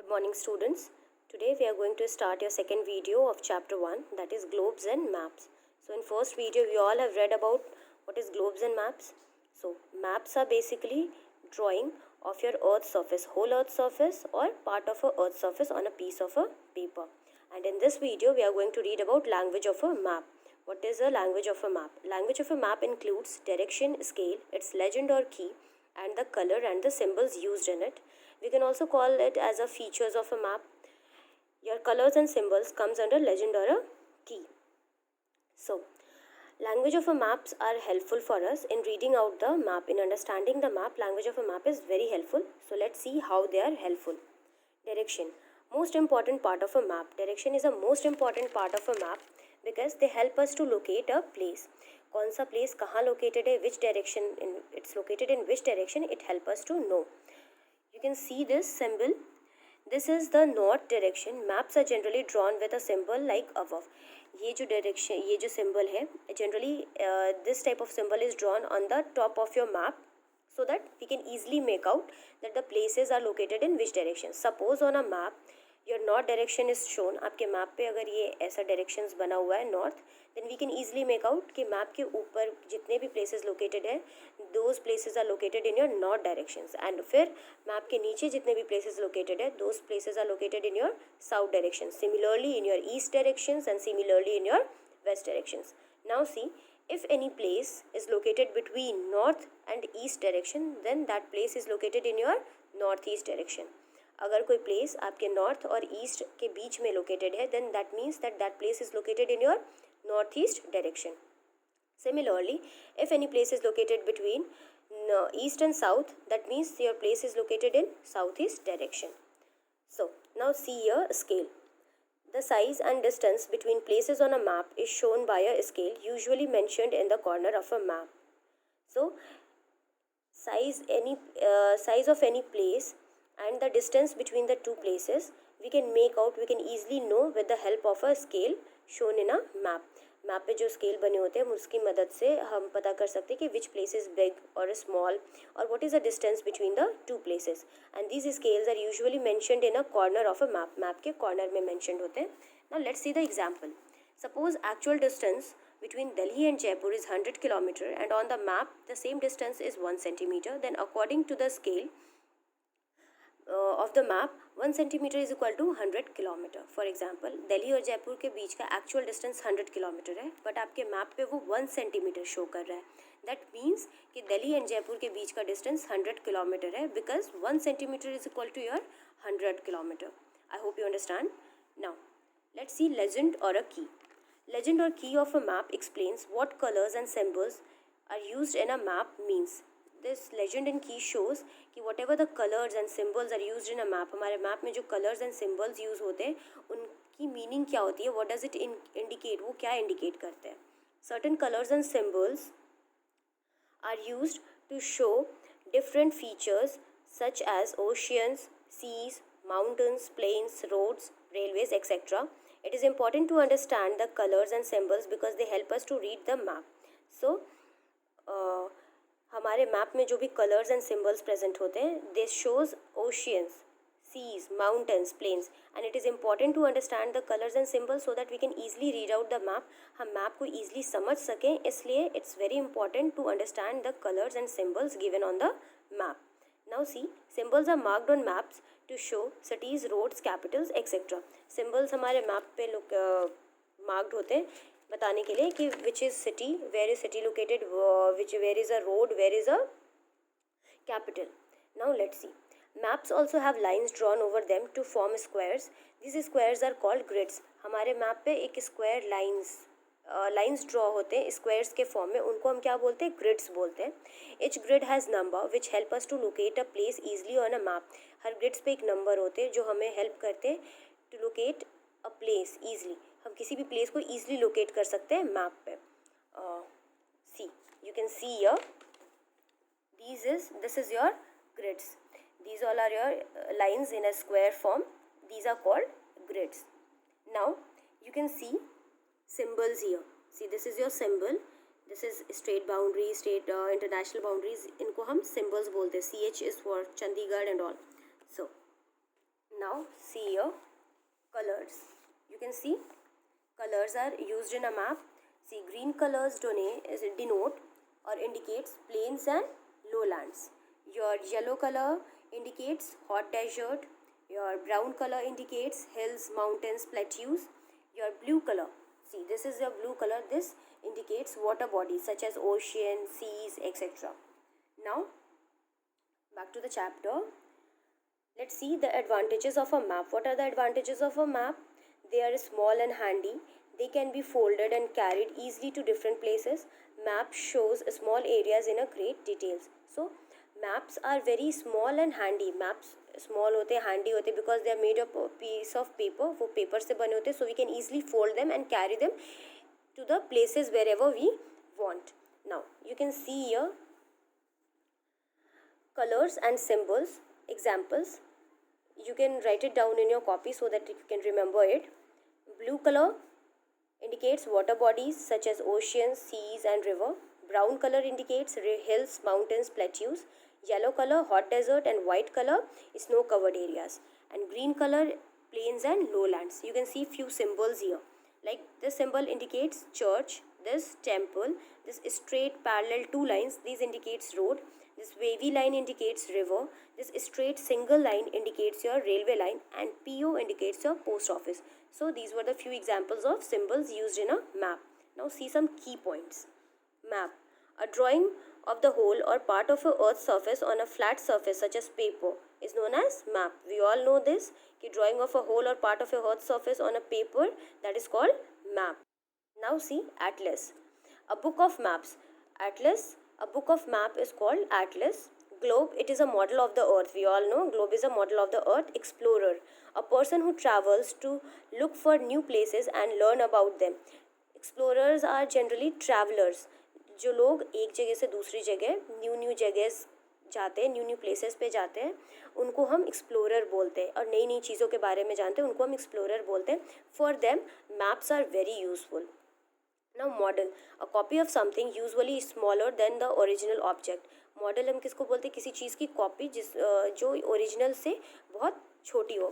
morning, students. Today we are going to start your second video of chapter 1, that is globes and maps. So in first video we all have read about what is globes and maps. So maps are basically drawing of your earth's surface, whole earth's surface or part of a earth's surface on a piece of a paper. And in this video we are going to read about language of a map. What is a language of a map? Language of a map includes direction, scale, its legend or key, and the color and the symbols used in it. We can also call it as a features of a map. Your colors and symbols comes under legend or a key. So, language of a maps are helpful for us in reading out the map. In understanding the map, language of a map is very helpful. So, let's see how they are helpful. Direction. Most important part of a map. Direction is a most important part of a map because they help us to locate a place. कौन सा place कहाँ located है, which direction it's located in which direction, it help us to know. You can see this symbol. This is the north direction. Maps are generally drawn with a symbol like above. ये जो direction, ये जो symbol है, generally this type of symbol is drawn on the top of your map so that we can easily make out that the places are located in which direction. Suppose on a map your north direction is shown. आपके map पे अगर ये ऐसा directions बना हुआ है north, then we can easily make out कि map के ऊपर जितने भी places located है, those places are located in your north directions. And फिर map के नीचे जितने भी places located है, those places are located in your south directions. Similarly in your east directions and similarly in your west directions. Now see, if any place is located between north and east direction, then that place is located in your northeast direction. अगर कोई place आपके north और east के बीच में located है, then that means that that place is located in your north east direction. Similarly if any place is located between east and south, that means your place is located in south east direction. So now see your scale. The size and distance between places on a map is shown by a scale usually mentioned in the corner of a map. So size of any place and the distance between the two places we can easily know with the help of a scale shown in a map. Map पे जो scale बने होते हैं उसकी मदद से हम पता कर सकते हैं कि विच प्लेस इज बिग और स्मॉल और what is the distance between the two places. And these scales are usually mentioned in a corner of a map. Map के कॉर्नर में मेंशनड होते हैं. Now let's see the example. Suppose actual distance between Delhi and Jaipur is 100 km and on the map the same distance is 1 centimeter. Then according to the scale of the map 1 centimeter is equal to 100 kilometre. For example Delhi और जयपुर के बीच का actual distance 100 kilometre है, but आपके map पे वो 1 centimetre show कर रहा है. दैट मीन्स कि दिल्ली एंड जयपुर के बीच का डिस्टेंस 100 किलोमीटर है because 1 centimetre is equal to your 100 kilometre. I hope you understand. Now let's see legend और अ की. Legend or key of a map explains what colors and symbols are used in a map means. This legend and key shows कि whatever the colors and symbols are used in a map, हमारे map में जो colors and symbols use होते हैं उनकी meaning क्या होती है, what does it indicate, वो क्या indicate करते हैं. Certain colors and symbols are used to show different features such as oceans, seas, mountains, plains, roads, railways, etc. It is important to understand the colors and symbols because they help us to read the map. So, हमारे map में जो भी colours and symbols present होते हैं this shows oceans, seas, mountains, plains and it is important to understand the colours and symbols so that we can easily read out the map. हम map को easily समझ सकें, इसलिए it's very important to understand the colours and symbols given on the map. Now see, symbols are marked on maps to show cities, roads, capitals, etc. Symbols हमारे map पे marked होते हैं बताने के लिए कि which is city, where is city located, where is a road, where is a capital. Now let's see. Maps also have lines drawn over them to form squares. These squares are called grids. हमारे map पे एक square lines draw होते हैं squares के form में, उनको हम क्या बोलते हैं, ग्रिड्स बोलते हैं. Each grid has number which help us to locate a place easily on a map. हर ग्रिड्स पे एक नंबर होते हैं जो हमें हेल्प करते हैं to locate a place easily. हम किसी भी प्लेस को ईजिली लोकेट कर सकते हैं मैप पे. See you can see your this is your grids. These all are your lines in a square form. These are called grids. Now you can see symbols here. See, this is your symbol. This is state boundary, state international boundaries. इनको हम symbols बोलते हैं. CH is for Chandigarh and all. So Now see here, colors. You can see colors are used in a map. See, green colors denote or indicates plains and lowlands. Your yellow color indicates hot desert. Your brown color indicates hills, mountains, plateaus. Your blue color, see, this is your blue color. This indicates water bodies such as ocean, seas, etc. Now, back to the chapter. Let's see the advantages of a map. What are the advantages of a map? They are small and handy. They can be folded and carried easily to different places. Map shows small areas in a great details. So maps are very small and handy. Maps small होते हैं, handy होते हैं because they are made of a piece of paper. वो paper से बने होते हैं, so we can easily fold them and carry them to the places wherever we want. Now you can see here colors and symbols. Examples. You can write it down in your copy so that you can remember it. Blue color indicates water bodies such as oceans, seas and river. Brown color indicates hills, mountains, plateaus. Yellow color hot desert and white color snow covered areas. And green color plains and lowlands. You can see few symbols here. Like this symbol indicates church, this temple, this straight parallel two lines, these indicates road. This wavy line indicates river. This straight single line indicates your railway line, and PO indicates your post office. So these were the few examples of symbols used in a map. Now see some key points. Map. A drawing of the whole or part of a earth's surface on a flat surface such as paper is known as map. We all know this. कि drawing of a whole or part of a earth's surface on a paper, that is called map. Now see atlas. A book of maps. Atlas. A book of map is called atlas. Globe, it is a model of the earth. We all know globe is a model of the earth. Explorer, a person who travels to look for new places and learn about them. Explorers are generally travelers. जो लोग एक जगह से दूसरी जगह new जगह जाते हैं, न्यू प्लेसेस पे जाते हैं, उनको हम एक्सप्लोरर बोलते हैं. और नई नई चीज़ों के बारे में जानते हैं, उनको हम एक्सप्लोरर बोलते हैं. For them maps are very useful. Now model, a copy of something usually smaller than the original object. Model हम किसको बोलते हैं? किसी चीज़ की कॉपी जो ओरिजिनल से बहुत छोटी हो.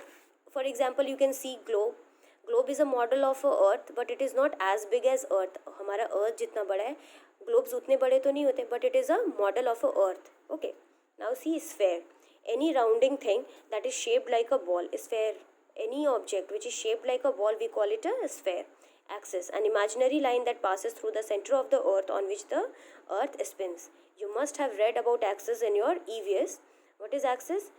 For example you can see globe. Globe is a model of a earth but it is not as big as earth. हमारा अर्थ जितना बड़ा है, ग्लोब्स उतने बड़े तो नहीं होते, but it is a model of a earth. Okay. Now see sphere. Any rounding thing that is shaped like a ball. Sphere. Any object which is shaped like a ball, we call it a sphere. Axis, an imaginary line that passes through the center of the earth on which the earth spins. You must have read about axis in your EVS. What is axis?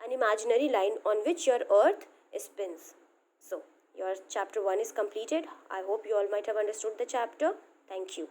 An imaginary line on which your earth spins. So, your chapter 1 is completed. I hope you all might have understood the chapter. Thank you.